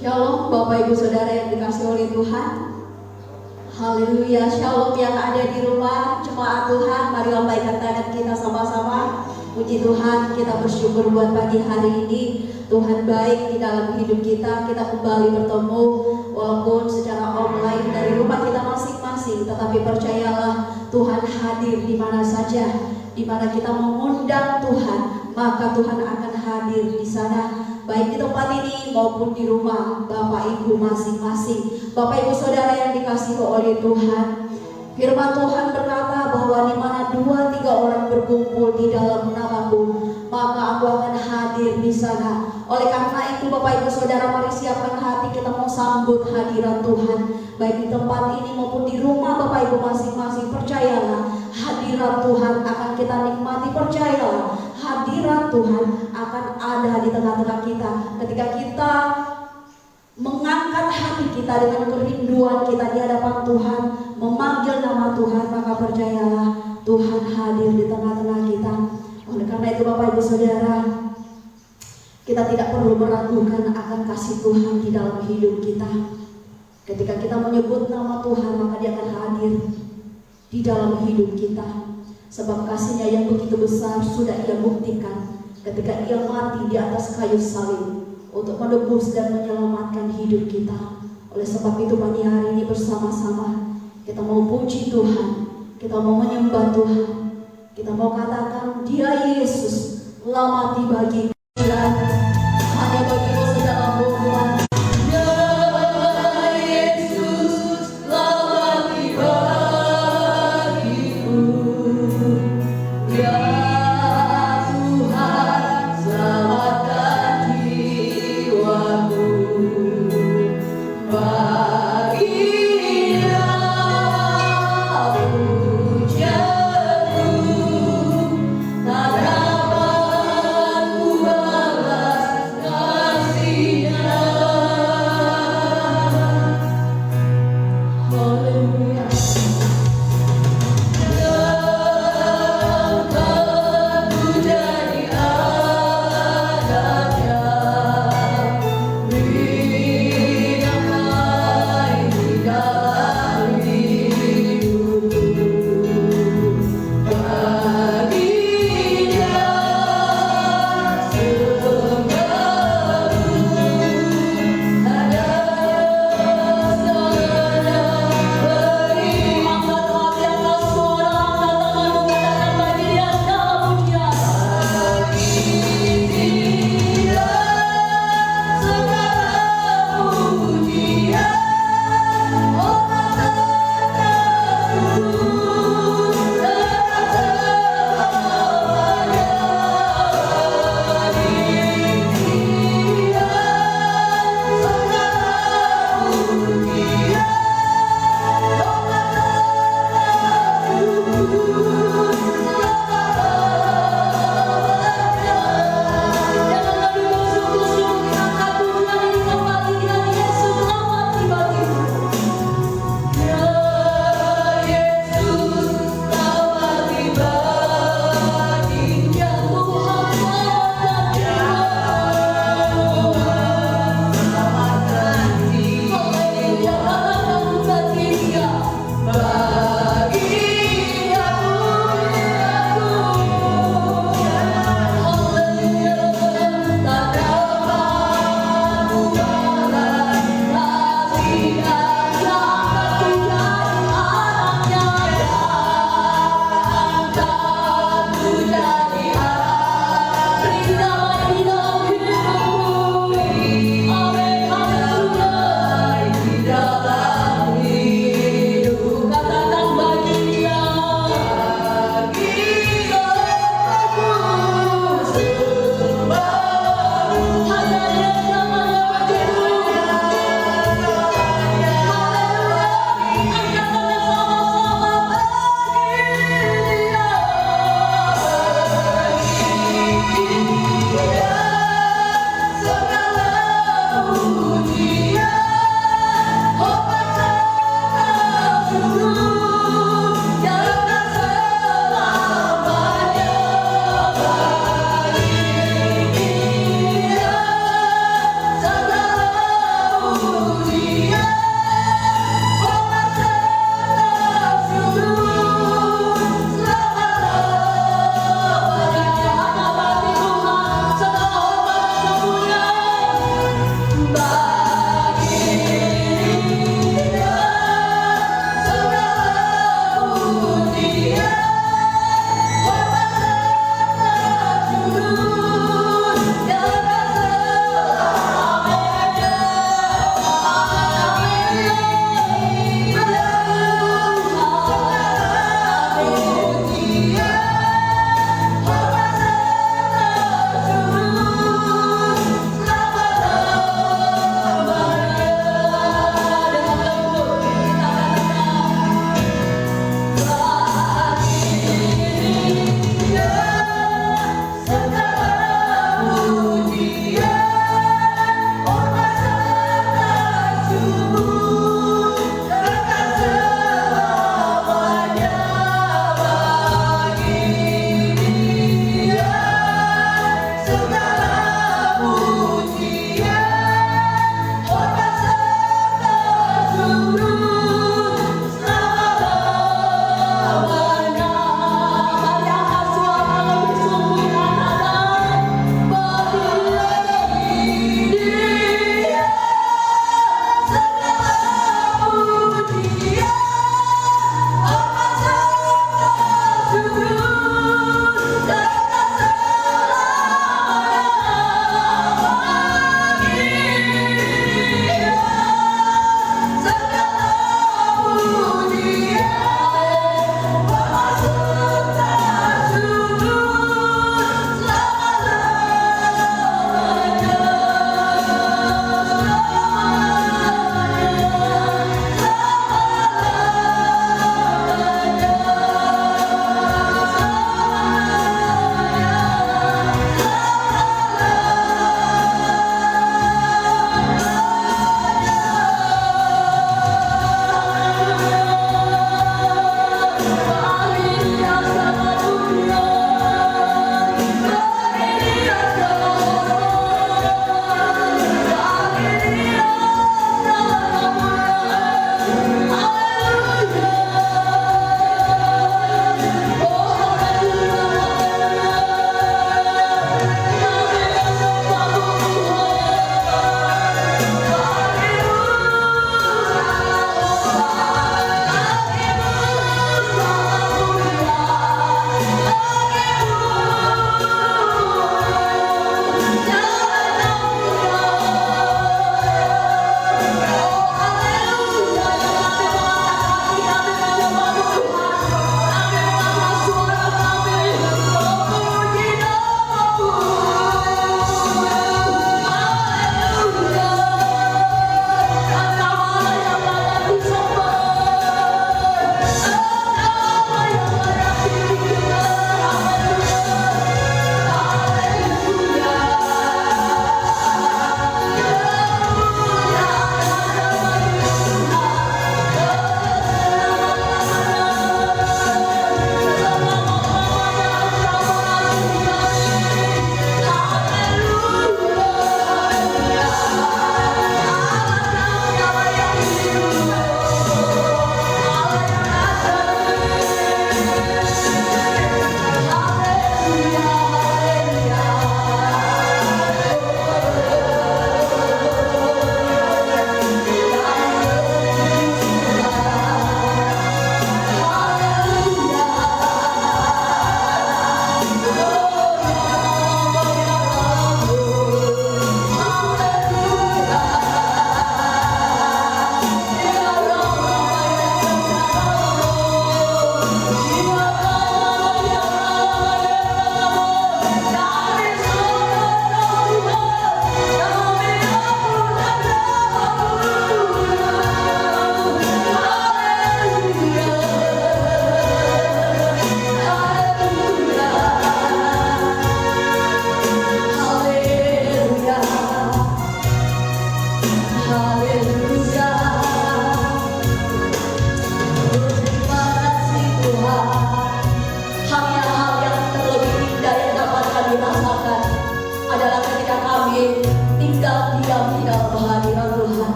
Shalom Bapak Ibu Saudara yang dikasihi oleh Tuhan. Haleluya, shalom yang ada di rumah jemaat Tuhan. Mari lambaikan tangan kita sama-sama. Puji Tuhan, kita bersyukur buat pagi hari ini. Tuhan baik di dalam hidup kita. Kita kembali bertemu walaupun secara online dari rumah kita masing-masing. Tetapi percayalah, Tuhan hadir di mana saja. Di mana kita mengundang Tuhan, maka Tuhan akan hadir di sana. Baik di tempat ini maupun di rumah Bapak Ibu masing-masing. Bapak Ibu Saudara yang dikasihi oleh Tuhan, firman Tuhan berkata bahwa di mana 2-3 orang berkumpul di dalam namaku, maka aku akan hadir di sana. Oleh karena itu Bapak Ibu Saudara, mari siapkan hati kita mau sambut hadirat Tuhan. Baik di tempat ini maupun di rumah Bapak Ibu masing-masing, percayalah hadirat Tuhan akan kita nikmati. Percayalah hadirat Tuhan akan ada di tengah-tengah kita. Ketika kita mengangkat hati kita dengan kerinduan kita di hadapan Tuhan, memanggil nama Tuhan, maka percayalah Tuhan hadir di tengah-tengah kita. Oleh karena itu Bapak Ibu Saudara, kita tidak perlu meragukan akan kasih Tuhan di dalam hidup kita. Ketika kita menyebut nama Tuhan, maka Dia akan hadir di dalam hidup kita. Sebab kasih-Nya yang begitu besar sudah Ia buktikan ketika Ia mati di atas kayu salib untuk menebus dan menyelamatkan hidup kita. Oleh sebab itu pagi hari ini bersama-sama kita mau puji Tuhan, kita mau menyembah Tuhan, kita mau katakan Dia Yesus telah mati bagi kita, hanya bagimu segala mohon. Pujamu, harapanku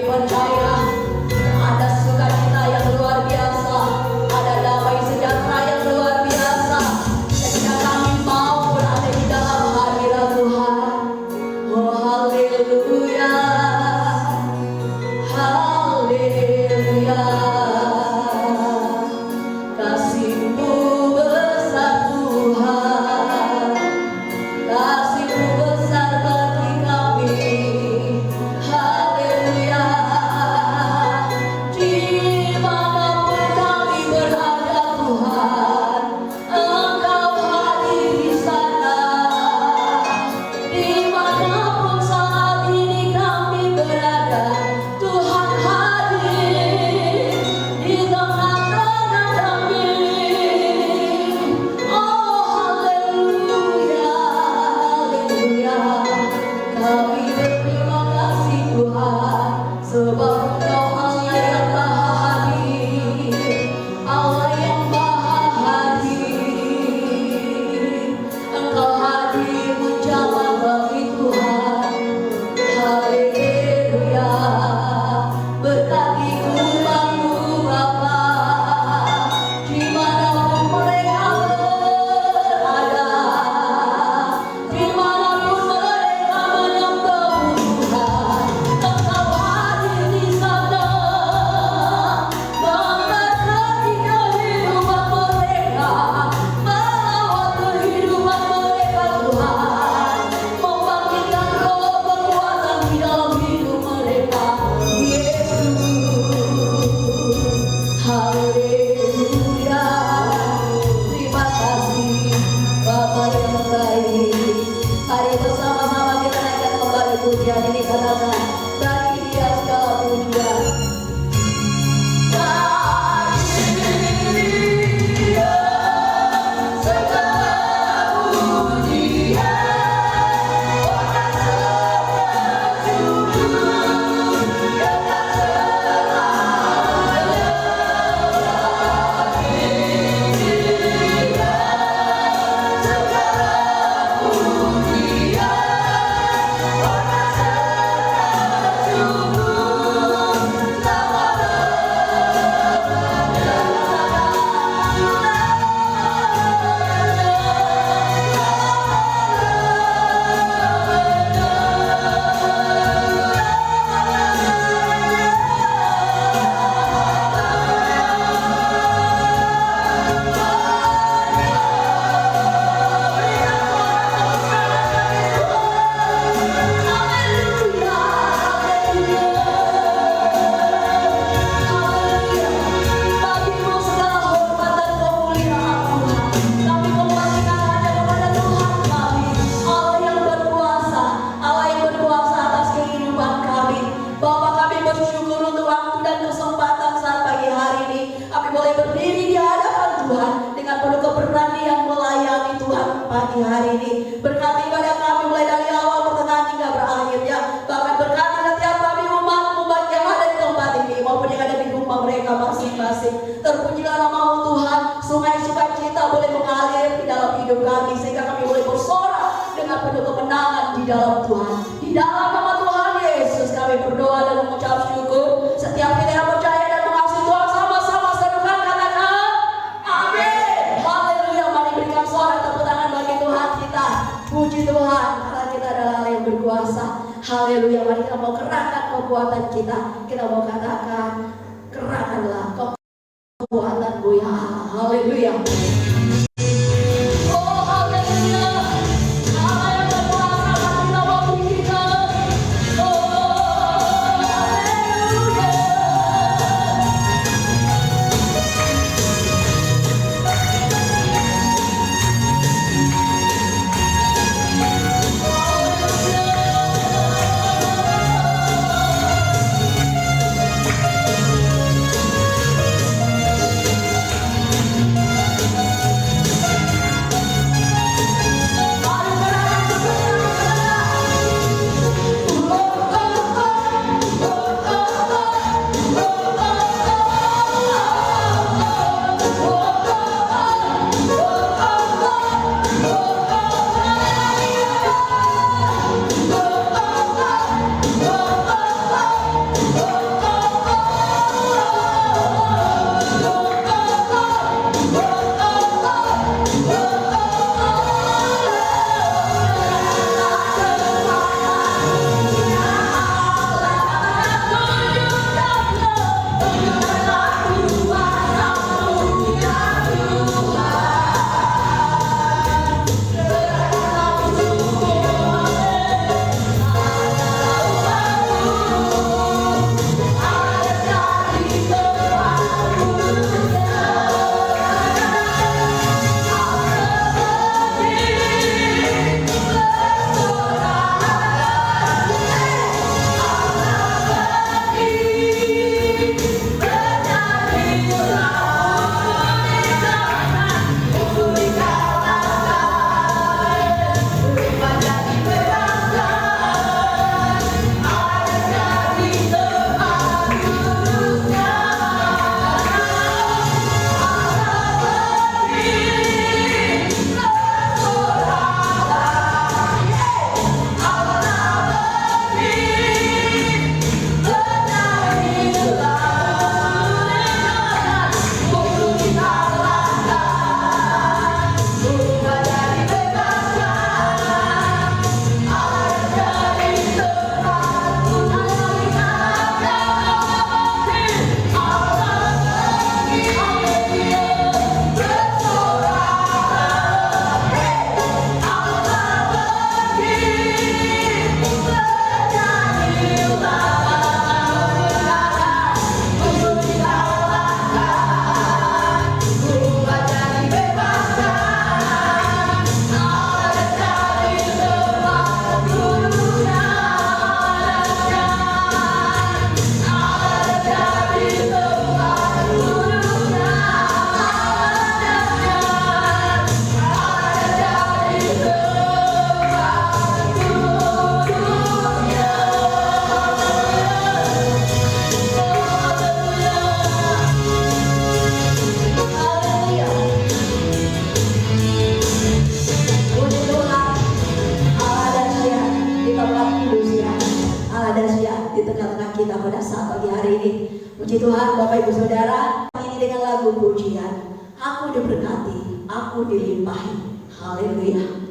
percaya ada sukacita yang luar biasa, ada damai sejahtera yang luar biasa ketika kami mau berada di dalam hadirat Tuhan. Oh haleluya, haleluya. Kasih-Mu besar Tuhan, kasih-Mu besar bagi kami. Haleluya. Dimanapun kami berada Tuhan, Engkau hadir di sana. Dimanapun saat ini kami berada, Tuhan hadir di tengah-tengah kami. Oh haleluya, haleluya. Kami berterima kasih Tuhan, sebab Engkau Allah yang maha hadir, Allah yang maha hadir. Engkau hadir menjawab kami Tuhan. Haleluya. Berkati umat-Mu Bapa, dimanapun mereka berada, dimanapun mereka menyembah Tuhan, Engkau hadir di sana. Memberkati kehidupan mereka, melawat kehidupan mereka Tuhan, membangkitkan roh kekuatan di dalam hidup mereka. Yesus, haleluya. Terima kasih Bapa yang baik. Mari bersama-sama kita naikkan kembali pujian ini, katakan bagi Dia segala pujian. Bagi Dia segala pujian. Pagi hari ini berkati pada kami mulai dari awal pertengahan hingga berakhirnya. Bahkan berkati setiap kami umat-Mu baik yang ada di tempat ini maupun yang ada di rumah mereka masing-masing. Terpujilah nama-Mu Tuhan. Sungai sukacita boleh mengalir di dalam hidup kami sehingga kami boleh bersorak dengan penuh kemenangan di dalam Tuhan. Di dalam nama Tuhan Yesus kami berdoa dan mengucap syukur. Setiap kita yang percaya dan mengasihi Tuhan sama-sama serukan katakan amin. Haleluya. Mari berikan suara tepuk tangan bagi Tuhan kita. Puji Tuhan karena kita adalah Allah yang berkuasa. Haleluya. Mari kita mau kerahkan kekuatan kita. Kita mau katakan kerahkanlah kekuatan-Mu ya Allah. Haleluya. Oh haleluya. Allah yang berkuasa atas nama kita. Oh haleluya. Tuhan Bapak Ibu Saudara, ini dengan lagu pujian, aku diberkati, aku dilimpahi. Haleluya.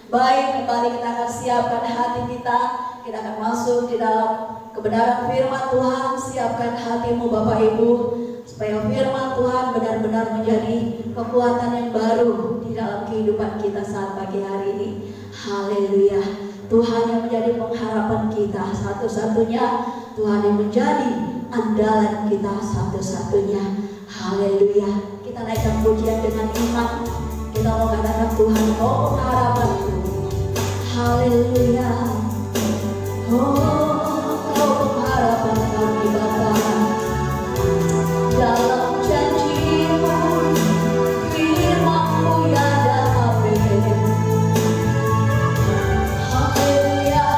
Baik, kembali kita akan siapkan hati kita. Kita akan masuk di dalam kebenaran firman Tuhan. Siapkan hatimu Bapak Ibu, supaya firman Tuhan benar-benar menjadi kekuatan yang baru di dalam kehidupan kita saat pagi hari ini. Haleluya. Tuhan yang menjadi pengharapan kita satu-satunya, Tuhan yang menjadi andalan kita satu-satunya. Haleluya. Kita naikkan pujian dengan iman. Kita mau katakan, Tuhan kau pengharapanku. Haleluya. Oh, kau pengharapan kami Bapa. Dalam janji-Mu, firman-Mu ya dan amin. Haleluya.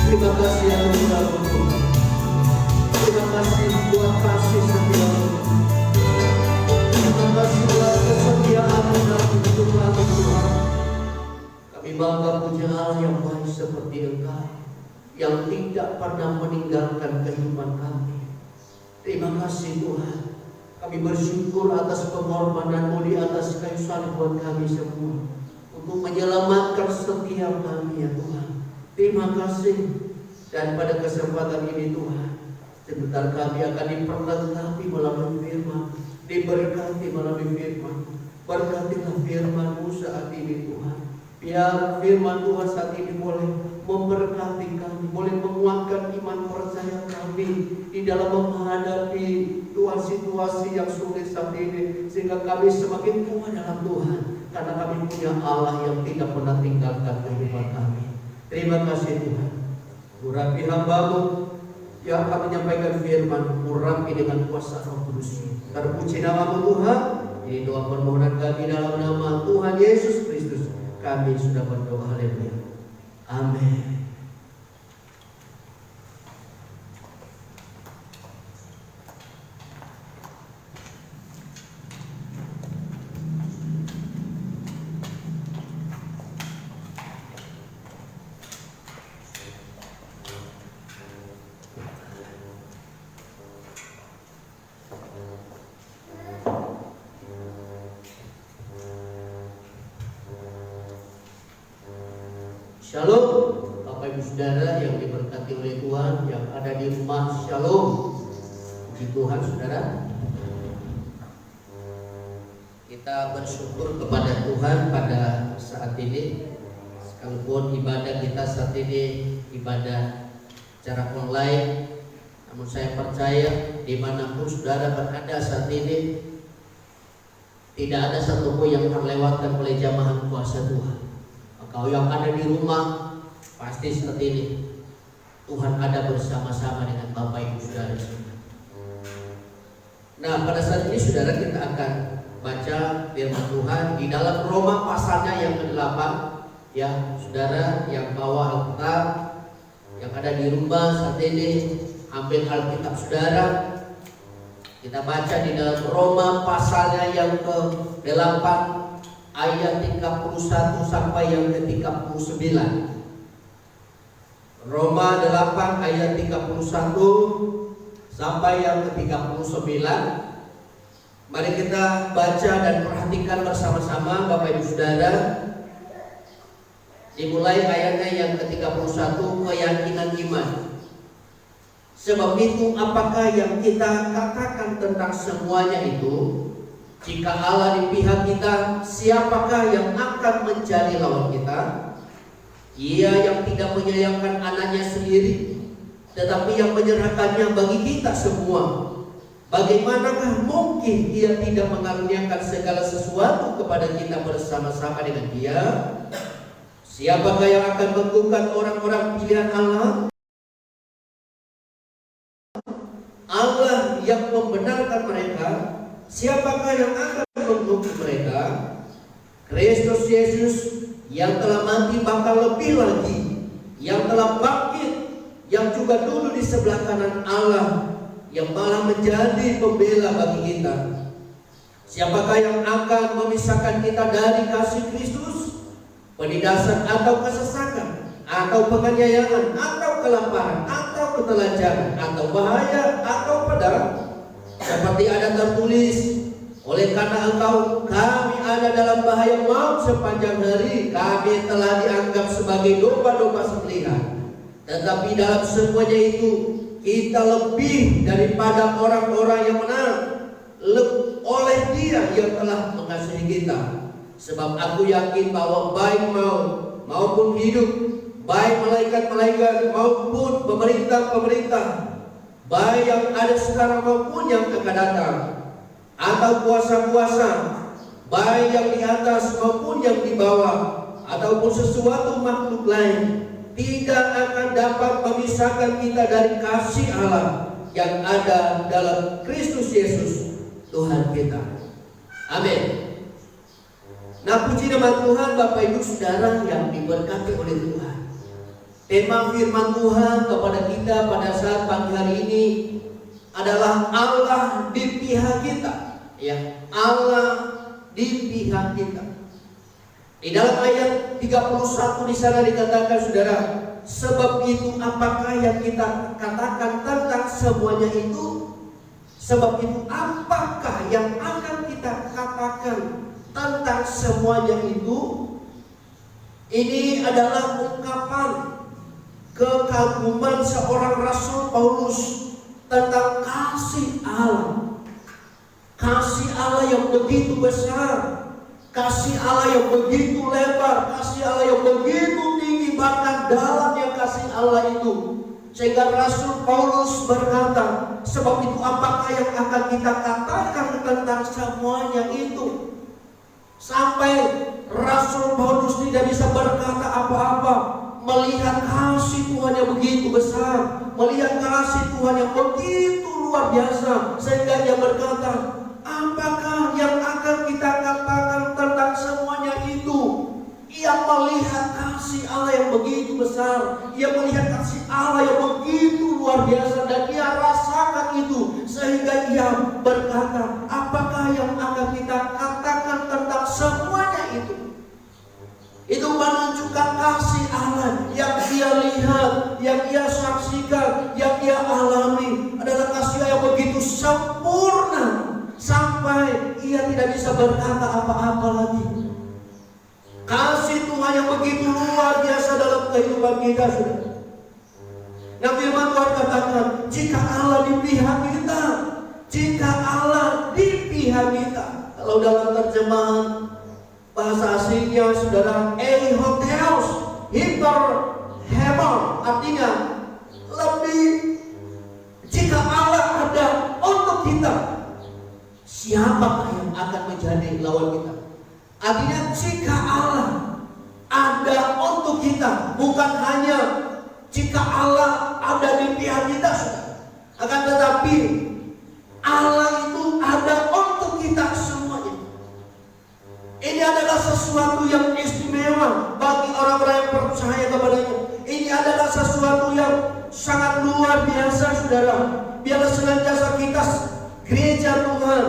Terima kasih anugerah Tuhan. Terima kasih buat kasih setia-Mu. Terima kasih buat kesetiaan-Mu dalam hidup kami Tuhan. Kami bangga punya Allah yang baik seperti Engkau, yang tidak pernah meninggalkan kehidupan kami. Terima kasih Tuhan. Kami bersyukur atas pengorbanan-Mu di atas kayu salib buat kami semua, untuk menyelamatkan setiap kami ya Tuhan. Terima kasih. Dan pada kesempatan ini Tuhan, sebentar kami akan diperlengkapi melalui firman, diberkati melalui firman. Berkatilah firman-Mu saat ini Tuhan. Biar firman Tuhan saat ini boleh memberkati kami, boleh menguatkan iman percaya kami di dalam menghadapi Tuhan situasi yang sulit saat ini, sehingga kami semakin kuat dalam Tuhan, karena kami punya Allah yang tidak pernah tinggalkan kehidupan kami. Terima kasih Tuhan. Urapi hamba-Mu yang akan menyampaikan firman, urapi dengan kuasa Roh Kudus. Terpuji nama-Mu Tuhan. Ini doa permohonan kami dalam nama Tuhan Yesus Kristus. Kami sudah berdoa. Haleluya. Amin. Shalom, Bapak Ibu Saudara yang diberkati oleh Tuhan, yang ada di rumah, shalom. Puji Tuhan Saudara. Kita bersyukur kepada Tuhan pada saat ini, sekalipun ibadah kita saat ini ibadah secara online, namun saya percaya dimanapun Saudara berada saat ini, tidak ada satupun yang terlewatkan oleh jamahan kuasa Tuhan. Kau yang ada di rumah, pasti saat ini Tuhan ada bersama-sama dengan Bapak Ibu Saudara semua. Nah, pada saat ini Saudara kita akan baca firman Tuhan di dalam Roma pasalnya yang ke-8. Ya, Saudara yang bawa Alkitab, yang ada di rumah saat ini, ambil Alkitab Saudara. Kita baca di dalam Roma pasalnya yang ke-8, ayat 31 sampai yang ke-39. Roma 8 ayat 31 sampai yang ke-39. Mari kita baca dan perhatikan bersama-sama Bapak Ibu Saudara. Dimulai ayatnya yang ke-31, keyakinan iman. Sebab itu apakah yang kita katakan tentang semuanya itu? Jika Allah di pihak kita, siapakah yang akan menjadi lawan kita? Ia yang tidak menyayangkan anaknya sendiri, tetapi yang menyerahkannya bagi kita semua. Bagaimanakah mungkin Ia tidak mengaruniakan segala sesuatu kepada kita bersama-sama dengan Dia? Siapakah yang akan menggugat orang-orang pilihan Allah? Allah yang membenarkan mereka. Siapakah yang akan menghukum mereka? Kristus Yesus yang telah mati, bahkan lebih lagi, yang telah bangkit, yang juga duduk di sebelah kanan Allah, yang malah menjadi pembela bagi kita. Siapakah yang akan memisahkan kita dari kasih Kristus? Penindasan atau kesesakan, atau penganiayaan, atau kelaparan, atau ketelanjangan, atau bahaya, atau pedang? Seperti ada tertulis, oleh karena Engkau kami ada dalam bahaya maut sepanjang hari. Kami telah dianggap sebagai domba-domba sembelihan. Tetapi dalam semuanya itu kita lebih daripada orang-orang yang menang oleh Dia yang telah mengasihi kita. Sebab aku yakin bahwa baik maut maupun hidup, baik malaikat-malaikat maupun pemerintah-pemerintah, baik yang ada sekarang maupun yang akan datang, atau kuasa-kuasa, baik yang di atas maupun yang di bawah, ataupun sesuatu makhluk lain, tidak akan dapat memisahkan kita dari kasih Allah yang ada dalam Kristus Yesus Tuhan kita. Amin. Nah, puji nama Tuhan Bapak Ibu Saudara yang diberkati oleh Tuhan. Tema firman Tuhan kepada kita pada saat pagi hari ini adalah Allah di pihak kita. Ya, Allah di pihak kita. Di dalam ayat 31 di sana dikatakan, saudara, sebab itu apakah yang kita katakan tentang semuanya itu? Sebab itu apakah yang akan kita katakan tentang semuanya itu? Ini adalah ungkapan kekaguman seorang Rasul Paulus tentang kasih Allah. Kasih Allah yang begitu besar, kasih Allah yang begitu lebar, kasih Allah yang begitu tinggi, bahkan dalamnya kasih Allah itu. Sehingga Rasul Paulus berkata, sebab itu apakah yang akan kita katakan tentang semuanya itu? Sampai Rasul Paulus tidak bisa berkata apa-apa, melihat kasih Tuhan yang begitu besar, melihat kasih Tuhan yang begitu luar biasa, sehingga dia berkata, apakah yang akan kita katakan tentang semuanya itu? Ia melihat kasih Allah yang begitu besar, ia melihat kasih Allah yang begitu luar biasa, dan dia rasakan itu, sehingga ia berkata, apakah yang akan kita katakan tentang semuanya itu? Itu menunjukkan kasih Allah yang dia lihat, yang dia saksikan, yang dia alami, adalah kasih yang begitu sempurna sampai ia tidak bisa berkata apa-apa lagi. Kasih Tuhan yang begitu luar biasa dalam kehidupan kita, saudara. Nah, firman Tuhan katakan, jika Allah di pihak kita, jika Allah di pihak kita. Kalau dalam terjemahan bahasa aslinya, saudara, Eihotheos, Hiper, Heber, artinya lebih, jika Allah ada untuk kita, siapakah yang akan menjadi lawan kita? Artinya jika Allah ada untuk kita, bukan hanya jika Allah ada di pihak kita, saudara, akan tetapi Allah itu ada untuk kita semuanya. Ini adalah sesuatu yang istimewa bagi orang-orang yang percaya kepadanya. Ini adalah sesuatu yang sangat luar biasa, saudara. Biarlah senantiasa kita gereja Tuhan,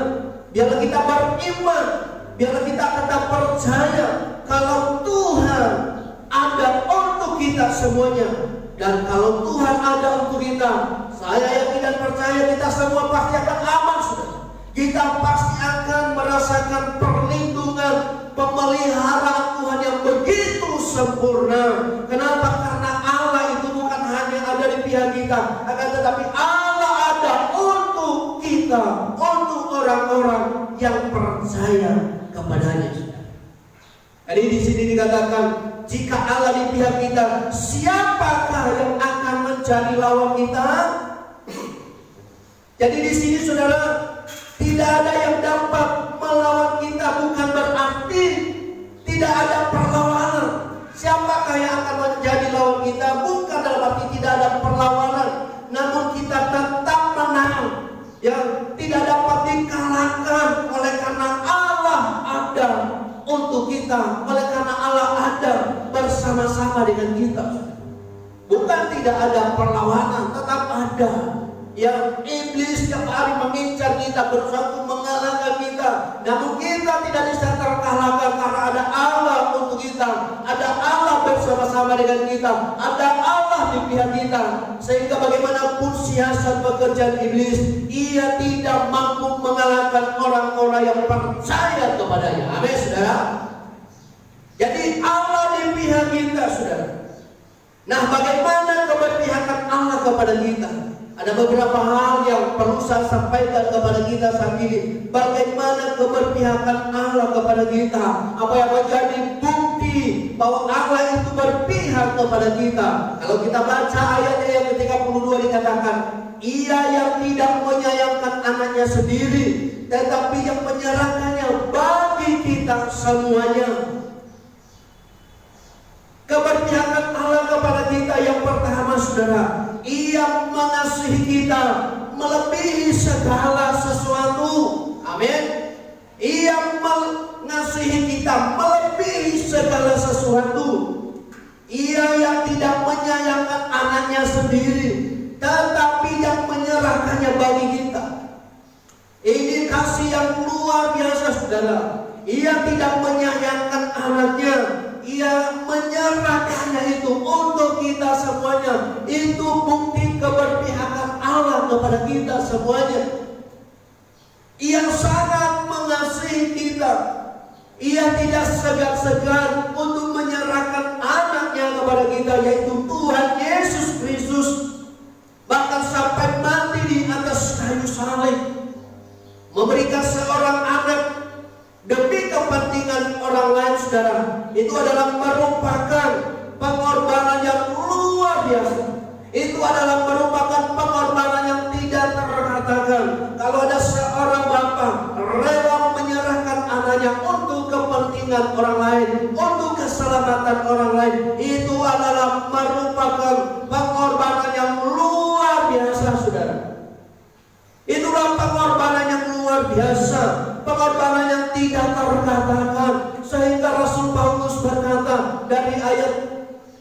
biarlah kita beriman, biarlah kita tetap percaya kalau Tuhan ada untuk kita semuanya. Dan kalau Tuhan ada untuk kita, saya yakin dan percaya kita semua pasti akan aman, saudara. Kita pasti akan merasakan perlindungan, pemeliharaan Tuhan yang begitu sempurna. Kenapa? Karena Allah itu bukan hanya ada di pihak kita, akan tetapi Allah ada untuk kita, untuk orang-orang yang percaya kepadanya. Jadi di sini dikatakan, jika Allah di pihak kita, siapakah yang akan menjadi lawan kita? Jadi di sini, saudara, tidak ada yang dapat melawan kita, bukan berarti tidak ada perlawanan. Siapakah yang akan menjadi lawan kita? Bukan dalam arti tidak ada perlawanan, namun kita tetap menang, yang tidak dapat dikalahkan oleh karena Allah ada untuk kita, oleh karena Allah ada bersama-sama dengan kita. Bukan tidak ada perlawanan, tetap ada. Yang iblis setiap hari mengincar kita, berusaha mengalahkan kita, namun kita tidak bisa terkalahkan karena ada Allah untuk kita, ada Allah bersama-sama dengan kita, ada Allah di pihak kita. Sehingga bagaimanapun siasat pekerjaan iblis, ia tidak mampu mengalahkan orang-orang yang percaya kepadanya. Amin, saudara. Jadi Allah di pihak kita, saudara. Nah, bagaimana keberpihakan Allah kepada kita? Ada beberapa hal yang perlu saya sampaikan kepada kita saat ini. Bagaimana keberpihakan Allah kepada kita? Apa yang menjadi bukti bahwa Allah itu berpihak kepada kita? Kalau kita baca ayatnya yang ke-32 dikatakan, Ia yang tidak menyayangkan anaknya sendiri, tetapi yang menyerahkannya bagi kita semuanya. Keberpihakan Allah kepada kita yang pertama, saudara, Ia mengasihi kita melebihi segala sesuatu. Amin. Ia mengasihi kita melebihi segala sesuatu. Ia yang tidak menyayangkan anaknya sendiri, tetapi yang menyerahkannya bagi kita. Ini kasih yang luar biasa, saudara. Ia tidak menyayangkan anaknya, ia menyerahkannya itu untuk kita semuanya. Itu bukti keberpihakan Allah kepada kita semuanya. Ia sangat mengasihi kita. Ia tidak segan-segan untuk menyerahkan anaknya kepada kita, yaitu Tuhan Yesus Kristus. Bahkan sampai mati di atas kayu salib, memberikan seorang anak demi kepentingan orang lain, saudara. Itu adalah merupakan pengorbanan yang luar biasa. Itu adalah merupakan pengorbanan yang tidak terkatakan. Kalau ada seorang bapak rela menyerahkan anaknya untuk kepentingan orang lain, untuk keselamatan orang lain, itu adalah merupakan pengorbanan yang luar biasa, saudara. Itulah pengorbanan yang luar biasa, pengorbanan yang tidak terkatakan. Sehingga Rasul Paulus berkata dari ayat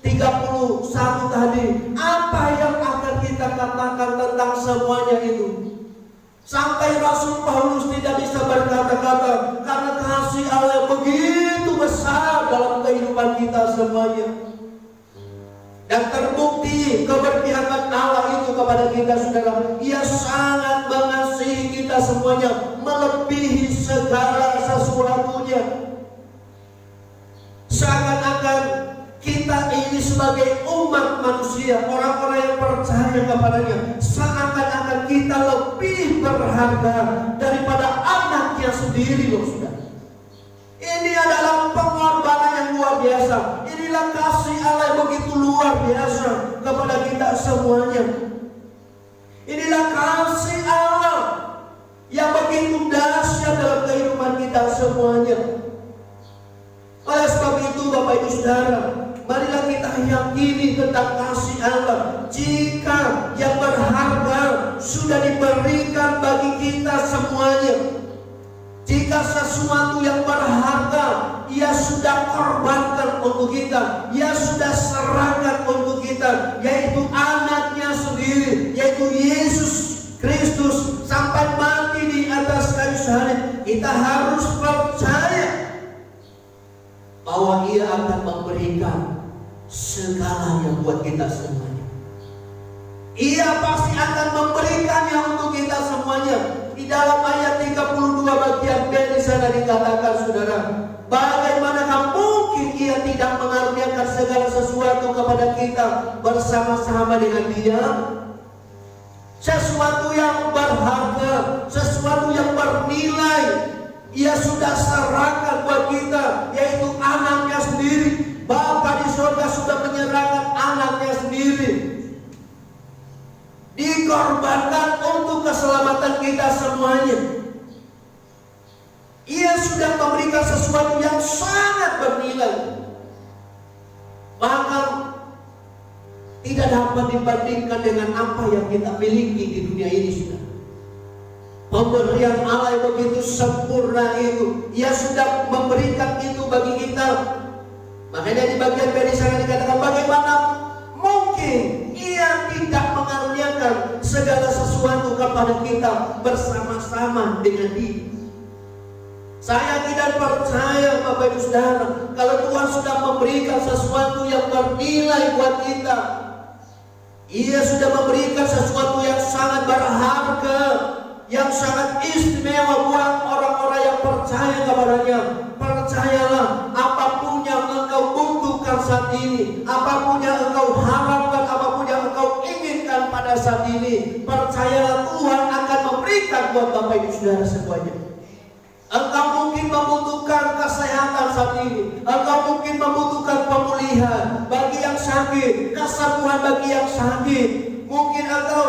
31 tadi, apa yang akan kita katakan tentang semuanya itu? Sampai Rasul Paulus tidak bisa berkata-kata karena kasih Allah begitu besar dalam kehidupan kita semuanya. Dan terbukti keberpihakan Allah itu kepada kita, saudara. Ia sangat mengasihi kita semuanya, melebihi segala sesuatunya. Seakan-akan kita ini sebagai umat manusia, orang-orang yang percaya kepadanya, seakan-akan kita lebih berharga daripada anaknya sendiri, loh, saudara. Ini adalah pengorbanan yang luar biasa. Inilah kasih Allah yang begitu luar biasa kepada kita semuanya. Inilah kasih Allah yang begitu dahsyat dalam kehidupan kita semuanya. Oleh sebab itu, Bapak Ibu Saudara, marilah kita yakini tentang kasih Allah. Jika yang berharga sudah diberikan bagi kita semuanya, jika sesuatu yang berharga ia sudah korbankan untuk kita, ia sudah serahkan untuk kita, yaitu anaknya sendiri, yaitu Yesus Kristus, sampai mati di atas kayu salib, kita harus percaya bahwa ia akan memberikan segalanya buat kita semuanya. Ia pasti akan memberikannya untuk kita semuanya. Di dalam ayat 32 bagian B di sana dikatakan, saudara, bagaimanakah mungkin ia tidak mengaruniakan segala sesuatu kepada kita bersama-sama dengan Dia? Sesuatu yang berharga, sesuatu yang bernilai, ia sudah serahkan buat kita, yaitu anaknya sendiri. Bapa di surga sudah menyerahkan anaknya sendiri, dikorbankan untuk keselamatan kita semuanya. Ia sudah memberikan sesuatu yang sangat bernilai, bahkan tidak dapat dibandingkan dengan apa yang kita miliki di dunia ini, sudah. Pemberian Allah yang begitu sempurna itu, ia sudah memberikan itu bagi kita. Makanya di bagian B di sana dikatakan, bagaimana mungkin ia tidak mengaruniakan segala sesuatu kepada kita bersama-sama dengan Dia. Saya tidak percaya, Bapak Ibu Saudara, kalau Tuhan sudah memberikan sesuatu yang bernilai buat kita, Ia sudah memberikan sesuatu yang sangat berharga, yang sangat istimewa buat orang-orang yang percaya kepadanya. Percayalah, apapun yang engkau butuhkan saat ini, apapun yang engkau harapkan, apapun yang engkau inginkan pada saat ini, percayalah Tuhan akan memberikan buat Bapak Ibu Saudara semuanya. Engkau mungkin membutuhkan kesehatan saat ini, engkau mungkin membutuhkan pemulihan bagi yang sakit, kesembuhan bagi yang sakit. Mungkin engkau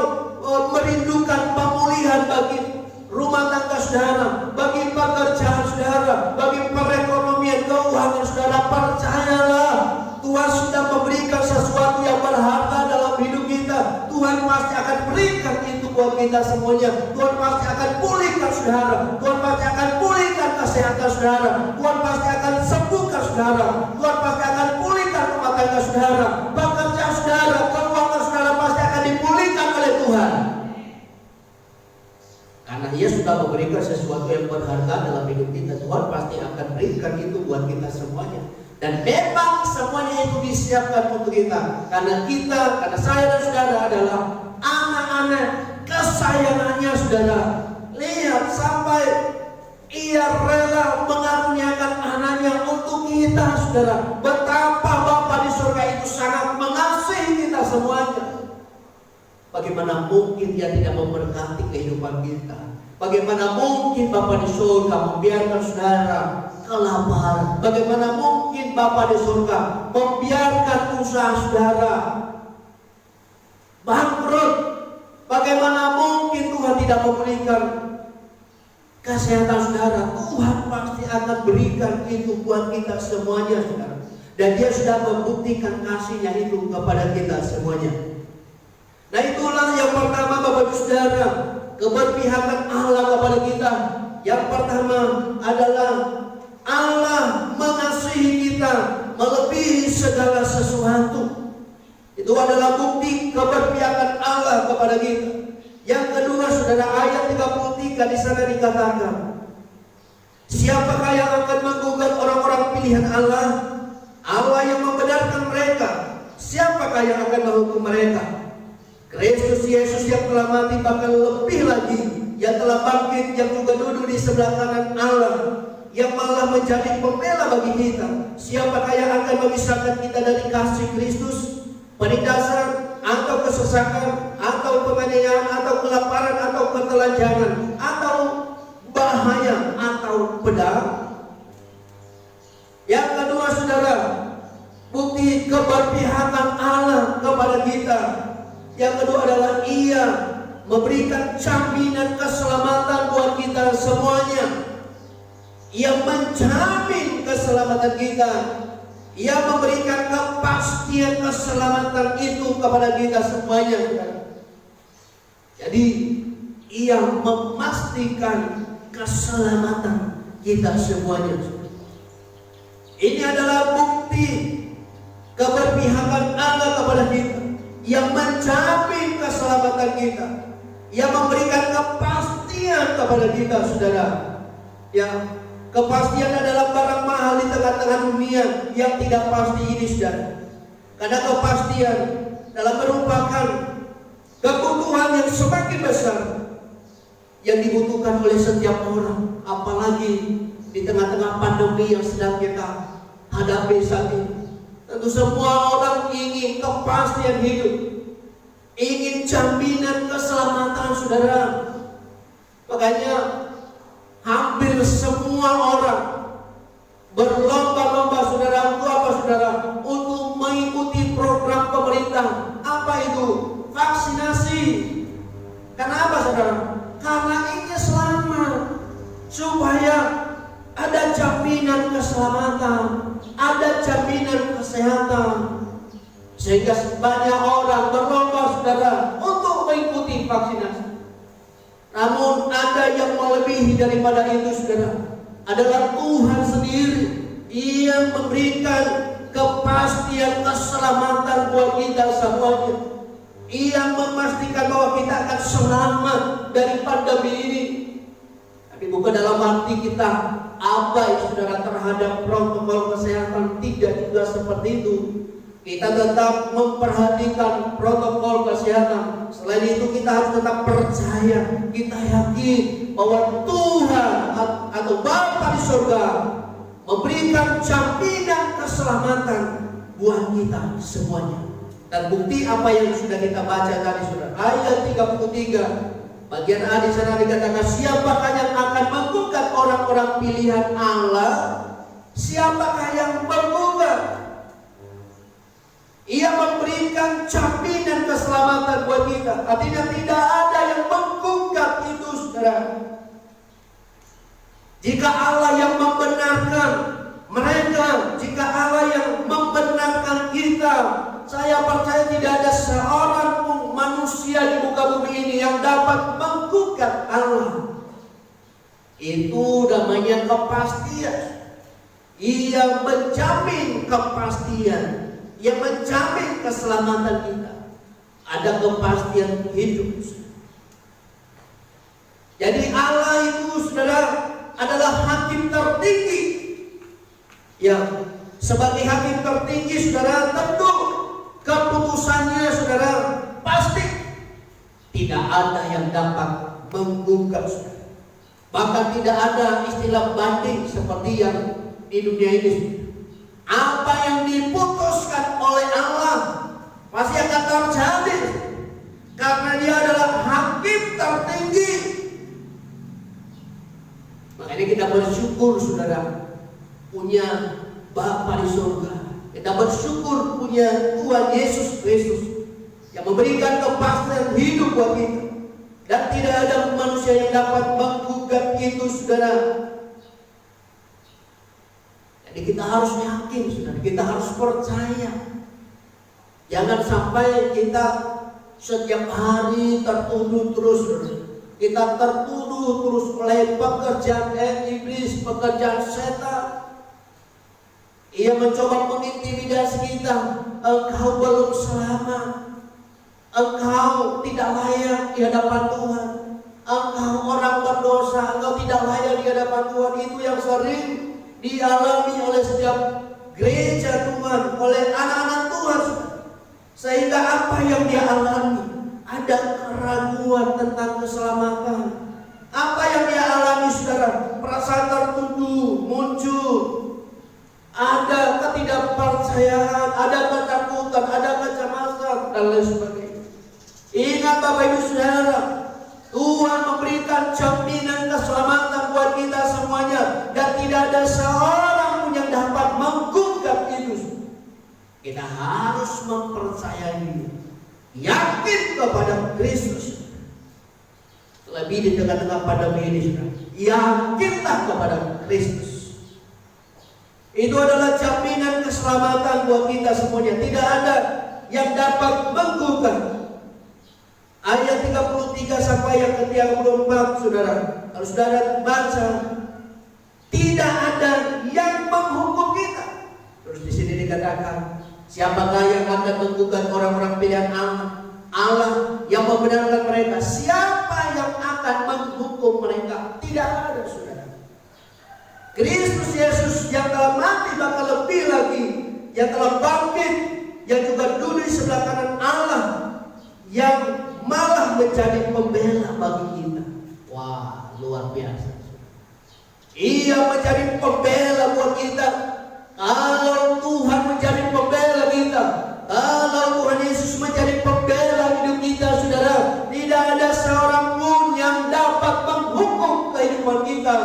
merindukan pemulihan bagi rumah tangga saudara, bagi pekerjaan saudara, bagi perekonomian keuangan saudara. Percayalah, Tuhan sudah memberikan sesuatu yang berharga dalam hidup kita. Tuhan pasti akan berikan itu buat kita semuanya. Tuhan pasti akan pulihkan saudara, Tuhan pasti akan pulihkan kesehatan saudara, Tuhan pasti akan sembuhkan saudara, Tuhan pasti akan pulihkan rumah tangga saudara, pekerjaan saudara, keuangan sudah memberikan sesuatu yang berharga dalam hidup kita, Tuhan pasti akan berikan itu buat kita semuanya. Dan memang semuanya itu disiapkan untuk kita, karena saya dan saudara adalah anak-anak kesayangannya, saudara. Lihat, sampai Ia rela mengaruniakan anaknya untuk kita, saudara. Betapa Bapa di surga itu sangat mengasihi kita semuanya. Bagaimana mungkin Dia tidak memberkati kehidupan kita? Bagaimana mungkin Bapa di surga membiarkan saudara kelaparan? Bagaimana mungkin Bapa di surga membiarkan usaha saudara bangkrut? Bagaimana mungkin Tuhan tidak memberikan kesehatan saudara? Tuhan pasti akan berikan itu buat kita semuanya, saudara. Dan Dia sudah membuktikan kasih-Nya itu kepada kita semuanya. Nah, itulah yang pertama, Bapak Ibu Saudara, keberpihakan Allah kepada kita. Yang pertama adalah Allah mengasihi kita melebihi segala sesuatu. Itu adalah bukti keberpihakan Allah kepada kita. Yang kedua, saudara, ayat 33 di sana dikatakan, siapakah yang akan menggugat orang-orang pilihan Allah? Allah yang membenarkan mereka. Siapakah yang akan menghukum mereka? Kristus Yesus yang telah mati, bahkan lebih lagi yang telah bangkit, yang juga duduk di sebelah kanan Allah, yang malah menjadi pembela bagi kita. Siapakah yang akan memisahkan kita dari kasih Kristus? Penindasan atau kesesakan atau penganiayaan atau kelaparan atau ketelanjangan atau bahaya atau pedang? Yang kedua, saudara, bukti keberpihakan Allah kepada kita. Yang kedua adalah Ia memberikan jaminan keselamatan buat kita semuanya. Ia menjamin keselamatan kita. Ia memberikan kepastian keselamatan itu kepada kita semuanya. Jadi Ia memastikan keselamatan kita semuanya. Ini adalah bukti keberpihakan Allah kepada kita, yang menjamin keselamatan kita, yang memberikan kepastian kepada kita, saudara. Yang kepastian adalah barang mahal di tengah-tengah dunia yang tidak pasti ini, saudara. Karena kepastian dalam merupakan kebutuhan yang semakin besar yang dibutuhkan oleh setiap orang, apalagi di tengah-tengah pandemi yang sedang kita hadapi saat ini. Tentu semua orang ingin kepastian hidup, ingin jaminan keselamatan, saudara. Makanya hampir semua orang berlomba-lomba, saudara, untuk apa, saudara? Untuk mengikuti program pemerintah. Apa itu? Vaksinasi. Kenapa, saudara? Karena ingin selamat, supaya ada jaminan keselamatan, ada jaminan kesehatan. Sehingga banyak orang berlomba, saudara, untuk mengikuti vaksinasi. Namun ada yang melebihi daripada itu, saudara. Adalah Tuhan sendiri. Ia memberikan kepastian keselamatan buat kita semuanya. Ia memastikan bahwa kita akan selamat dari pandemi ini. Tapi bukan dalam arti kita abai, saudara, terhadap protokol kesehatan. Tidak juga seperti itu. Kita tetap memperhatikan protokol kesehatan. Selain itu kita harus tetap percaya, kita yakin bahwa Tuhan atau Bapa di surga memberikan jaminan keselamatan buat kita semuanya. Dan bukti apa yang sudah kita baca tadi, saudara, ayat 33 bagian A di sana dikatakan, siapakah yang akan menggugat orang-orang pilihan Allah? Siapakah yang menggugat? Ia memberikan jaminan keselamatan buat kita. Artinya tidak ada yang menggugat itu, saudara. Jika Allah yang membenarkan mereka, jika Allah yang membenarkan kita, saya percaya tidak ada seorang pun manusia di muka bumi ini yang dapat menggugat Allah. Itu namanya kepastian. Ia menjamin kepastian, ia menjamin keselamatan kita. Ada kepastian hidup. Jadi Allah itu saudara adalah hakim tertinggi. Ya, sebagai hakim tertinggi saudara, tentu keputusannya saudara pasti tidak ada yang dapat menggugat saudara. Bahkan tidak ada istilah banding seperti yang di dunia ini. Apa yang diputuskan oleh Allah pasti akan terjadi, karena Dia adalah hakim tertinggi. Makanya kita bersyukur saudara punya Bapa di surga. Kita bersyukur punya Tuhan Yesus Kristus yang memberikan kepastian hidup buat kita. Dan tidak ada manusia yang dapat menggugat itu saudara. Jadi kita harus yakin saudara, kita harus percaya. Jangan sampai kita setiap hari tertuduh terus saudara. Kita tertuduh terus oleh pekerjaan iblis, pekerjaan setan. Ia mencoba mengintimidasi kita. Engkau belum selamat, engkau tidak layak di hadapan Tuhan, engkau orang berdosa, engkau tidak layak di hadapan Tuhan. Itu yang sering dialami oleh setiap gereja Tuhan, oleh anak-anak Tuhan. Sehingga apa yang dia alami, ada keraguan tentang keselamatan. Apa yang dia alami saudara, perasaan tertuduh muncul, ada ketidakpercayaan, ada ketakutan, ada kecemasan dan lain sebagainya. Ingat Bapak Ibu Saudara, Tuhan memberikan jaminan keselamatan buat kita semuanya, dan tidak ada seorang pun yang dapat menggugat itu. Kita harus mempercayai, yakin kepada Kristus. Lebih di tengah-tengah pandemi ini saudara, yakinlah kepada Kristus. Itu adalah jaminan keselamatan buat kita semuanya. Tidak ada yang dapat menggugat. Ayat 33 sampai yang ke-34 saudara. Kalau saudara baca, tidak ada yang menghukum kita. Terus di sini dikatakan, siapakah yang akan menggugat orang-orang pilihan Allah? Allah yang membenarkan mereka. Siapa yang akan menghukum mereka? Tidak ada saudara. Kristus Yesus yang telah mati, bahkan lebih lagi yang telah bangkit, yang juga duduk di sebelah kanan Allah, yang malah menjadi pembela bagi kita. Wah, luar biasa. Ia menjadi pembela buat kita. Kalau Tuhan menjadi pembela kita, kalau Tuhan Yesus menjadi pembela hidup kita saudara, tidak ada seorang pun yang dapat menghukum kehidupan kita.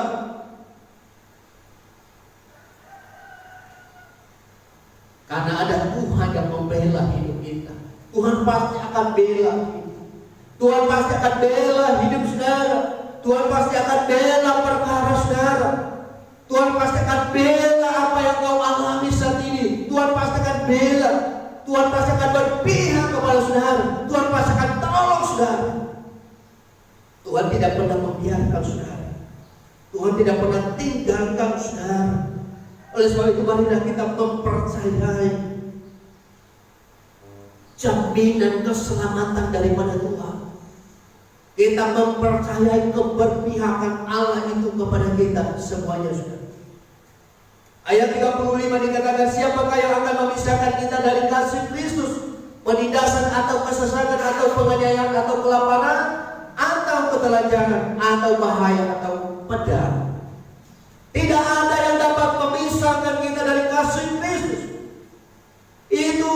Karena ada Tuhan yang membela hidup kita. Tuhan pasti akan bela kita. Tuhan pasti akan bela hidup saudara. Tuhan pasti akan bela perkara saudara. Tuhan pasti akan bela apa yang kau alami saat ini. Tuhan pasti akan bela. Tuhan pasti akan berpihak kepada saudara. Tuhan pasti akan tolong saudara. Tuhan tidak pernah membiarkan saudara. Tuhan tidak pernah tinggalkan saudara. Oleh sebab itu marilah kita mempercayai jaminan keselamatan daripada Tuhan. Kita mempercayai keberpihakan Allah itu kepada kita semuanya saudara. Ayat 35 dikatakan, siapakah yang akan memisahkan kita dari kasih Kristus? Penindasan atau kesesakan atau penganiayaan atau kelaparan atau ketelanjangan atau bahaya atau pedang. Tidak ada yang dapat memisahkan kita dari kasih Kristus. Itu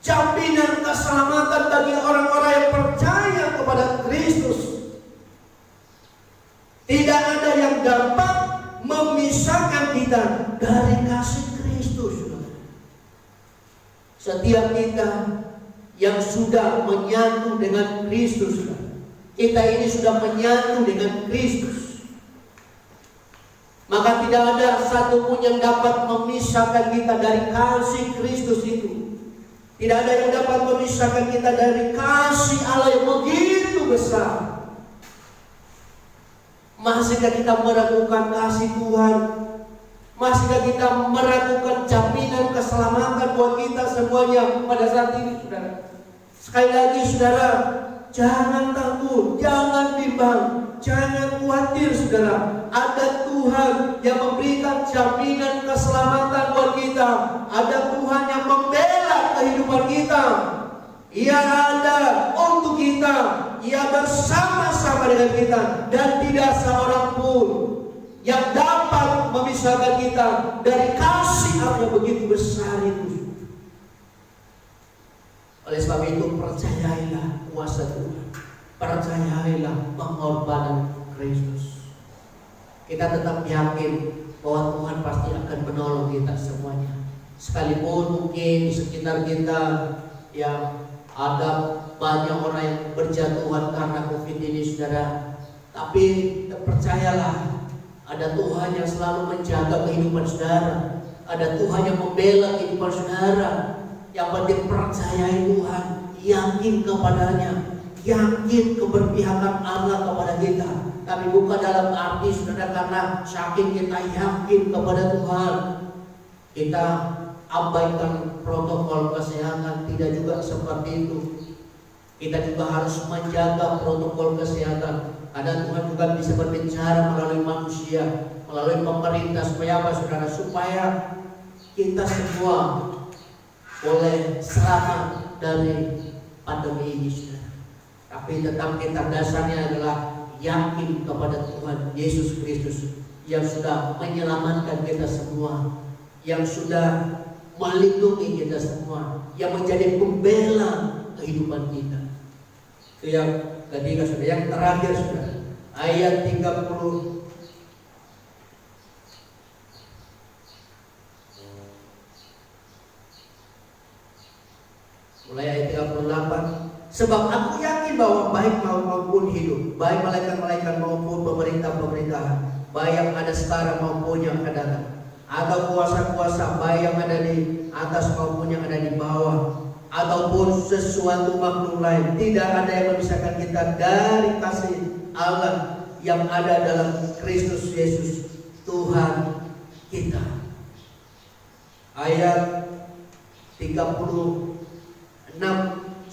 jaminan keselamatan bagi orang-orang yang percaya kepada Kristus. Tidak ada yang dapat memisahkan kita dari kasih Kristus. Setiap kita yang sudah menyatu dengan Kristus, kita ini sudah menyatu dengan Kristus, maka tidak ada satupun yang dapat memisahkan kita dari kasih Kristus itu. Tidak ada yang dapat memisahkan kita dari kasih Allah yang begitu besar. Masihkah kita meragukan kasih Tuhan? Masihkah kita meragukan jaminan keselamatan buat kita semuanya pada saat ini saudara? Sekali lagi saudara, jangan takut, jangan bimbang, jangan khawatir saudara. Ada Tuhan yang memberikan jaminan keselamatan buat kita. Ada Tuhan yang membela kehidupan kita. Ia ada untuk kita. Ia bersama-sama dengan kita. Dan tidak seorang pun yang dapat memisahkan kita dari kasih Allah yang begitu besar itu. Oleh sebab itu, percayailah kuasa Tuhan. Percayailah pengorbanan Kristus. Kita tetap yakin bahwa Tuhan pasti akan menolong kita semuanya. Sekalipun mungkin di sekitar kita yang ada banyak orang yang berjatuhan karena COVID ini saudara. Tapi percayalah, ada Tuhan yang selalu menjaga kehidupan saudara. Ada Tuhan yang membela kehidupan saudara. Yang penting percayai Tuhan, yakin kepadanya, yakin keberpihakan Allah kepada kita. Tapi bukan dalam arti saudara karena saking kita yakin kepada Tuhan, kita abaikan protokol kesehatan. Tidak juga seperti itu. Kita juga harus menjaga protokol kesehatan. Ada Tuhan juga bisa berbicara melalui manusia, melalui pemerintah. Supaya apa saudara? Supaya kita semua boleh selamat dari pandemi ini saudara. Tapi tetap kita dasarnya adalah yakin kepada Tuhan Yesus Kristus yang sudah menyelamatkan kita semua, yang sudah melindungi kita semua, yang menjadi pembela kehidupan kita. Itu yang ketiga saudara. Yang terakhir saudara, ayat 30. Mulai ayat 38. Sebab aku yakin bahwa baik maupun hidup, baik malaikat-malaikat maupun pemerintah-pemerintahan, baik yang ada sekarang maupun yang akan datang, atau kuasa-kuasa, baik yang ada di atas maupun yang ada di bawah, ataupun sesuatu makhluk lain, tidak ada yang memisahkan kita dari kasih Allah yang ada dalam Kristus Yesus Tuhan kita. Ayat 36.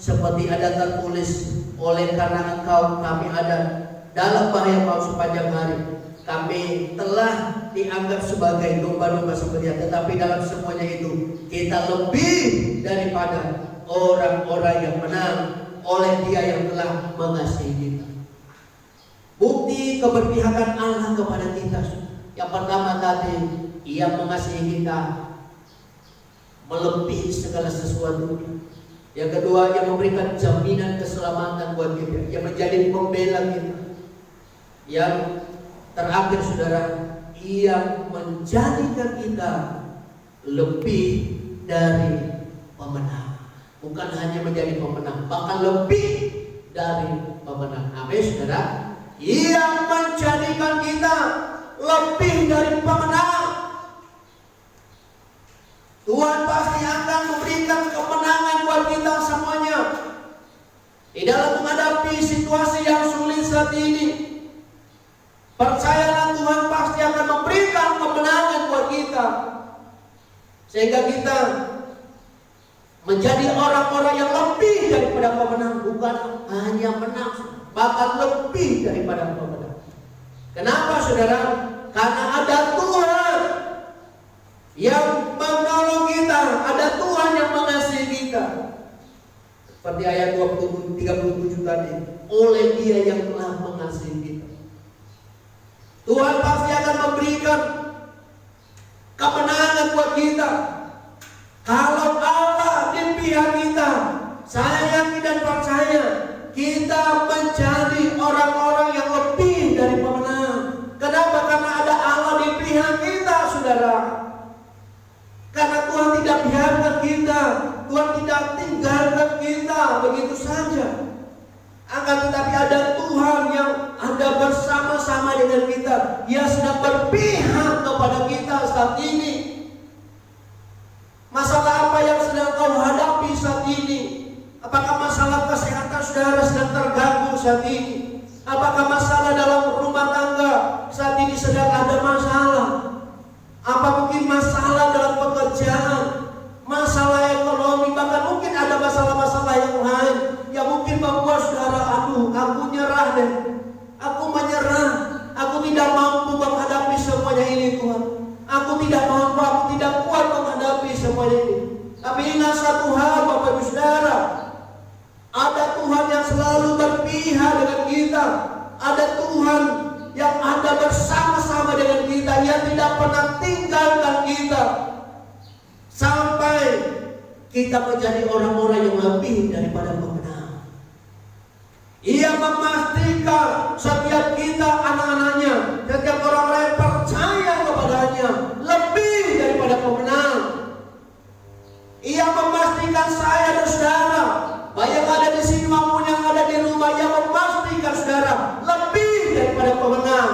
Seperti ada tertulis, oleh karena engkau kami ada dalam bahaya maut sepanjang hari. Kami telah dianggap sebagai domba-domba sembelihan, tetapi dalam semuanya itu kita lebih daripada orang-orang yang menang oleh Dia yang telah mengasihi kita. Bukti keberpihakan Allah kepada kita. Yang pertama tadi, Ia mengasihi kita melebihi segala sesuatu. Yang kedua, yang memberikan jaminan keselamatan buat kita, yang menjadi pembela kita. Yang terakhir saudara, Ia menjadikan kita lebih dari pemenang. Bukan hanya menjadi pemenang, bahkan lebih dari pemenang. Amin saudara. Ia menjadikan kita lebih dari pemenang. Tuhan pasti akan memberikan kemenangan buat kita semuanya di dalam menghadapi situasi yang sulit saat ini. Percayalah, Tuhan pasti akan memberikan kemenangan buat kita, sehingga kita menjadi orang-orang yang lebih daripada pemenang. Bukan hanya menang, bahkan lebih daripada pemenang. Kenapa saudara? Karena ada Tuhan yang menolong kita, ada Tuhan yang mengasihi kita. Seperti ayat 37 tadi, oleh Dia yang telah mengasihi kita. Tuhan pasti akan memberikan kemenangan buat kita. Kalau Allah di pihak kita, saya yakin dan percaya kita menjadi orang-orang yang lebih dari pemenang. Kenapa? Karena ada Allah di pihak kita saudara. Karena Tuhan tidak biarkan kita, Tuhan tidak tinggalkan kita begitu saja. Akan tetapi ada Tuhan yang ada bersama-sama dengan kita. Dia sedang berpihak kepada kita saat ini. Masalah apa yang sedang kau hadapi saat ini? Apakah masalah kesehatan saudara sedang terganggu saat ini? Apakah masalah dalam rumah tangga saat ini sedang ada masalah? Apa mungkin masalah dalam pekerjaan, masalah ekonomi, bahkan mungkin ada masalah-masalah yang lain yang mungkin membuat saudara deh. Aku menyerah. Aku tidak mampu menghadapi semuanya ini Tuhan. Aku tidak mampu, aku tidak kuat menghadapi semuanya ini. Tapi ingat satu hal Bapak Ibu Saudara, ada Tuhan yang selalu berpihak dengan kita. Ada Tuhan yang ada bersama-sama dengan kita. Ia tidak pernah tinggalkan kita sampai kita menjadi orang-orang yang lebih daripada pemenang. Ia memastikan setiap kita anak-anaknya, setiap orang-orang yang percaya kepadanya lebih daripada pemenang. Ia memastikan saya dan saudara, baik yang ada di sini maupun yang ada di rumah, ia memastikan saudara lebih daripada pemenang.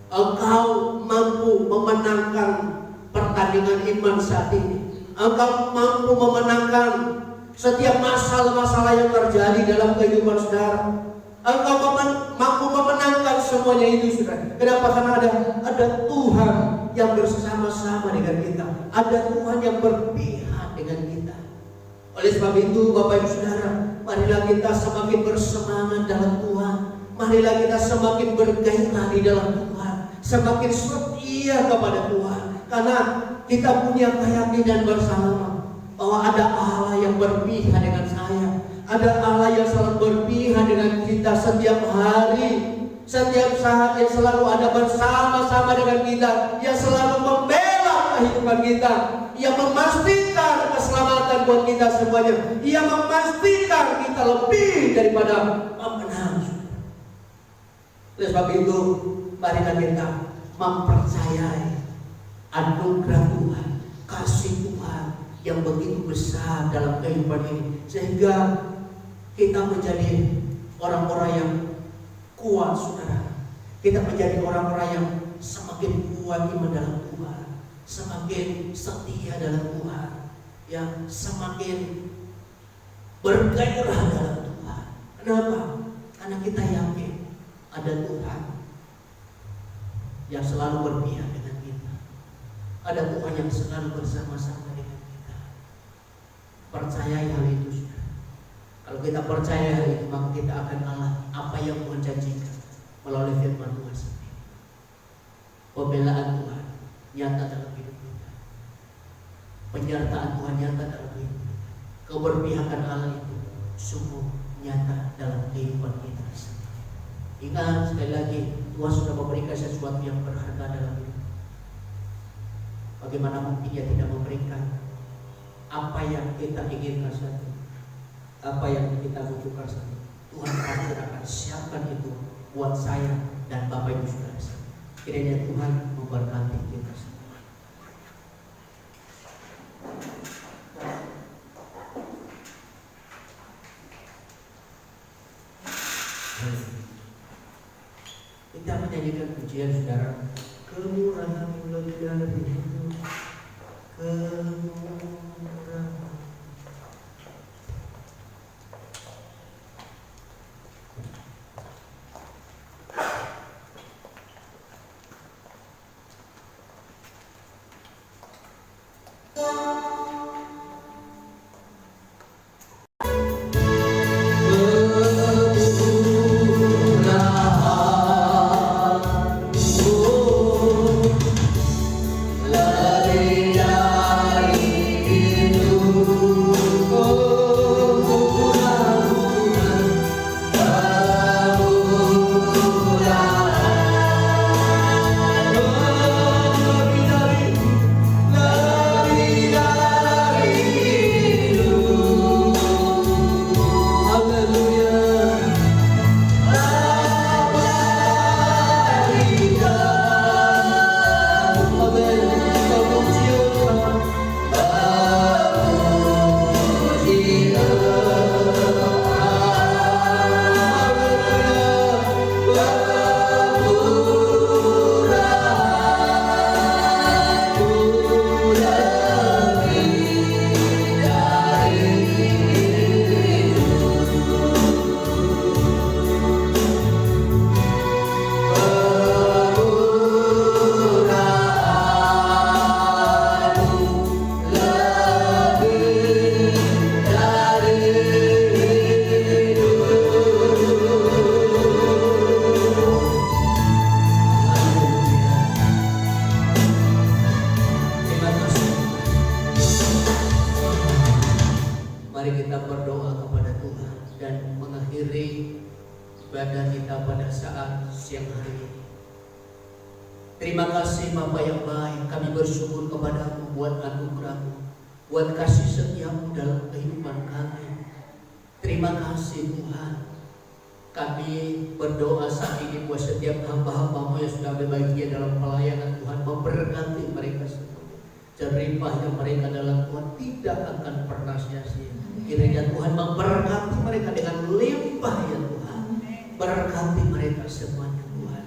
Engkau mampu memenangkan pertandingan iman saat ini. Engkau mampu memenangkan setiap masalah-masalah yang terjadi dalam kehidupan saudara. Engkau mampu memenangkan semuanya itu saudara. Kenapa? Karena ada Tuhan yang bersama-sama dengan kita. Ada Tuhan yang berpihak dengan kita. Oleh sebab itu Bapak Ibu Saudara, marilah kita semakin bersemangat dalam Tuhan. Marilah kita semakin bergairah di dalam Tuhan, semakin setia kepada Tuhan. Karena kita punya keyakinan bersama bahwa ada Allah yang berpihak dengan saya. Ada Allah yang selalu berpihak dengan kita setiap hari, setiap saat, yang selalu ada bersama-sama dengan kita, yang selalu membela kehidupan kita, yang memastikan keselamatan buat kita semuanya, yang memastikan kita lebih daripada pemenang. Oleh sebab itu, marilah kita mempercayai anugerah Tuhan, kasih Tuhan yang begitu besar dalam kehidupan ini, sehingga kita menjadi orang-orang yang kuat saudara. Kita menjadi orang-orang yang semakin kuat iman dalam Tuhan, semakin setia dalam Tuhan, yang semakin bergairah dalam Tuhan. Kenapa? Karena kita yakin ada Tuhan yang selalu berpihak dengan kita. Ada Tuhan yang selalu bersama-sama dengan kita. Percayai hal itu saudara. Kalau kita percaya hal itu, maka kita akan alami apa yang Tuhan janjikan melalui firman Tuhan sendiri. Pembelaan Tuhan nyata dalam hidup kita. Penyertaan Tuhan nyata dalam hidup kita. Keberpihakan Allah itu sungguh nyata dalam kehidupan kita sendiri. Ingat sekali lagi, Tuhan sudah memberikan sesuatu yang berharga dalam hidup. Bagaimana mungkin Dia tidak memberikan apa yang kita inginkan saat ini, apa yang kita butuhkan saat ini. Tuhan pasti akan siapkan itu buat saya dan Bapak Ibu Saudara. Kiranya Tuhan memberkati kita semua. Kita menyanyikan pujian saudara. Kemurahan lebih dari itu, kemurahan. Lebih dari itu. mengakhiri ibadah kita pada saat siang hari ini. Terima kasih Bapa yang baik, kami bersyukur kepadamu buat anugerah-Mu, buat kasih setia-Mu dalam kehidupan kami. Terima kasih Tuhan. Kami berdoa saat ini buat setiap hamba-hamba-Mu yang sudah berbahagia dalam pelayanan Tuhan, memberkati mereka semua. Jeripahnya mereka dalam Tuhan tidak akan pernah sia-sia. Kiranya Tuhan memberkati mereka dengan limpah ya Tuhan. Berkati mereka semuanya Tuhan.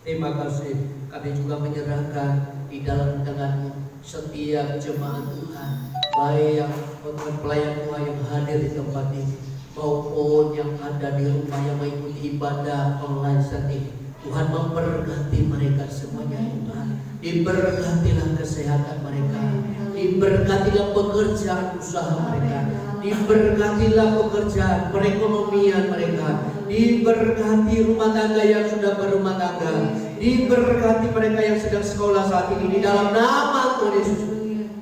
Terima kasih. Kami juga menyerahkan di dalam tangan-Mu setiap jemaat Tuhan, baik yang pelayan Tuhan yang hadir di tempat ini maupun yang ada di rumah yang mengikuti ibadah online saat ini. Tuhan memberkati mereka semuanya Tuhan. Diberkatilah kesehatan mereka, diberkatilah pekerjaan usaha mereka, diberkatilah pekerjaan perekonomian mereka, diberkati rumah tangga yang sudah berumah tangga, diberkati mereka yang sedang sekolah saat ini di dalam nama Tuhan Yesus.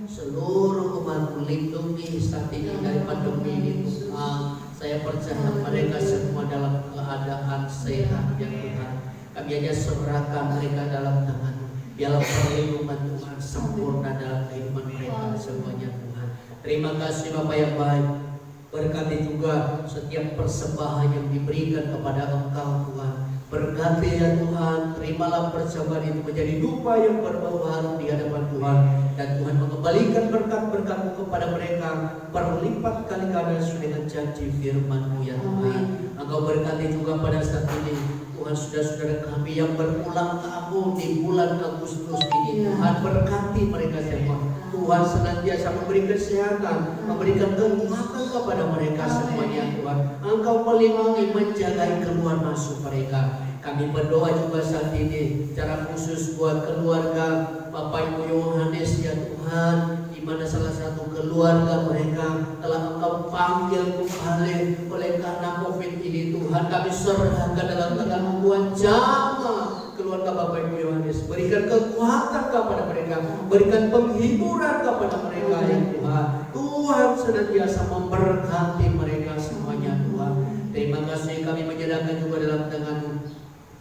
Seluruh umat-Mu lindungi saat ini dari pandemi ini Tuhan. Saya percaya mereka semua dalam keadaan sehat ya Tuhan. Kami hanya serahkan mereka dalam tangan-Mu. Biarlah perlindungan Tuhan sempurna dalam kehidupan mereka semuanya Tuhan. Terima kasih Bapa yang baik. Berkati juga setiap persembahan yang diberikan kepada Engkau Tuhan. Berkati ya Tuhan, terimalah persembahan itu menjadi dupa yang berbau harum di hadapan Tuhan. Dan Tuhan mengembalikan berkat-berkat-Mu kepada mereka berlipat kali ganda sesuai dengan janji firman-Mu ya Tuhan. Engkau berkati juga pada saat ini Tuhan saudara-saudara kami yang berulang tahun di bulan Agustus ini. Tuhan berkati mereka semua. Tuhan senantiasa memberi kesehatan, memberikan kekuatan kepada mereka semuanya Tuhan. Engkau melindungi, menjaga keluar masuk mereka. Kami berdoa juga saat ini secara khusus buat keluarga Bapak Ibu Yohanes ya Tuhan, di mana salah satu keluarga mereka telah Engkau panggil kembali oleh karena COVID ini Tuhan. Kami serahkan dalam tangan-Mu Tuhan, jamah keluarga Bapak Ibu Yohanes, berikan kekuatan kepada mereka, berikan penghiburan kepada mereka ya Tuhan. Tuhan senantiasa memberkati mereka semuanya Tuhan. Terima kasih, kami menyerahkan juga dalam tangan-Mu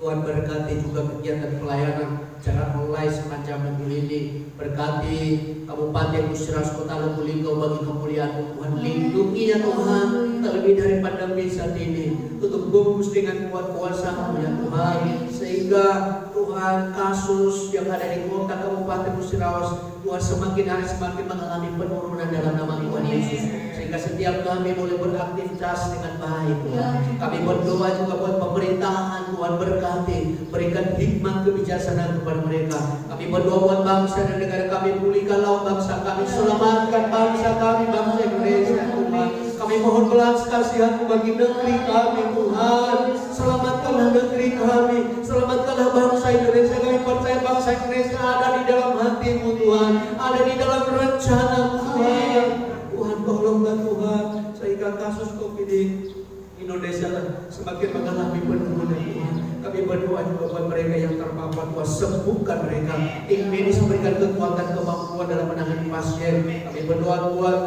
Tuhan. Berkati juga kegiatan pelayanan secara online semacam ini. Berkati Kabupaten Musyaras Kota Lubulingga bagi kemuliaan-Mu Tuhan. Lindungi ya Tuhan, terlebih dari pandemi saat ini, tutup bungkus dengan kuat kuasa-Mu ya Tuhan, sehingga Tuhan kasus yang ada di kota Kabupaten Musyaras Tuhan semakin hari semakin mengalami penurunan dalam nama Tuhan Yesus, sehingga setiap kami boleh beraktivitas dengan baik Tuhan. Kami berdoa juga buat pemerintahan Tuhan, berkati, berikan hikmat kebijaksanaan kepada mereka. Kami berdoa buat bangsa dan negara kami, pulihkanlah bangsa kami, selamatkan bangsa kami, bangsa Indonesia Tuhan. Kami mohon belas kasihan-Mu bagi negeri kami Tuhan. Selamatkanlah negeri kami, selamatkanlah bangsa Indonesia. Kami percaya bangsa Indonesia ada di dalam hati-Mu Tuhan, ada di dalam rencana Tuhan. Tuhan tolonglah Tuhan, sehingga kasus COVID di Indonesia semakin mengalami penurunan Tuhan. Kami berdoa juga buat mereka yang terpapar Tuhan, sembuhkan mereka. Tim medis berikan kekuatan kemampuan dalam menangani pasien. Kami berdoa buat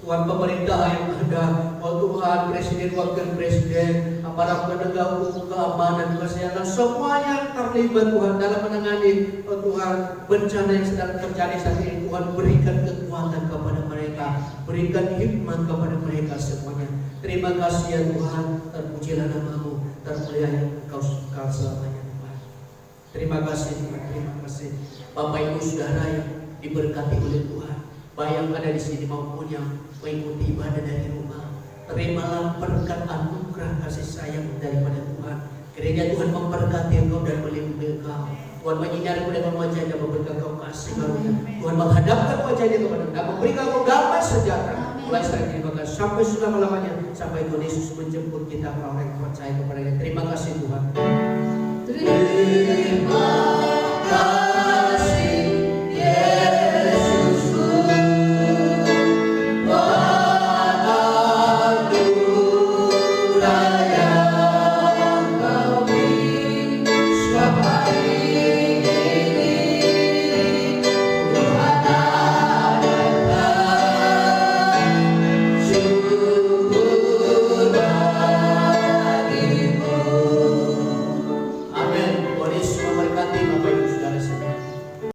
Tuhan pemerintah yang ada, oh Tuhan, presiden, wakil presiden, aparat penegak hukum, keamanan, kesehatan, semuanya terlibat Tuhan dalam menangani Tuhan bencana yang sedang terjadi saat ini. Tuhan berikan kekuatan kepada mereka, berikan hikmat kepada mereka semuanya. Terima kasih ya Tuhan, terpujilah nama-Mu, termulialah Engkau selamanya Tuhan. Terima kasih Tuhan, terima kasih Bapak Ibu Saudara yang diberkati oleh Tuhan, baik yang ada di sini maupun yang mengikuti ibadah dari rumah. Terimalah berkat anugerah kasih sayang daripada Tuhan. Kiranya Tuhan memberkati engkau dan melindungi engkau. Tuhan menyinarimu dengan wajah-Nya, memberikan engkau kasih karunia. Tuhan menghadapkan wajah-Nya kepada engkau, memberikan engkau damai sejahtera. Mulai saat ini bahkan sampai selama-lamanya, sampai Tuhan Yesus menjemput kita orang yang percaya kepada-Nya. Terima kasih Tuhan. Terima kasih Yesusku. Anugerah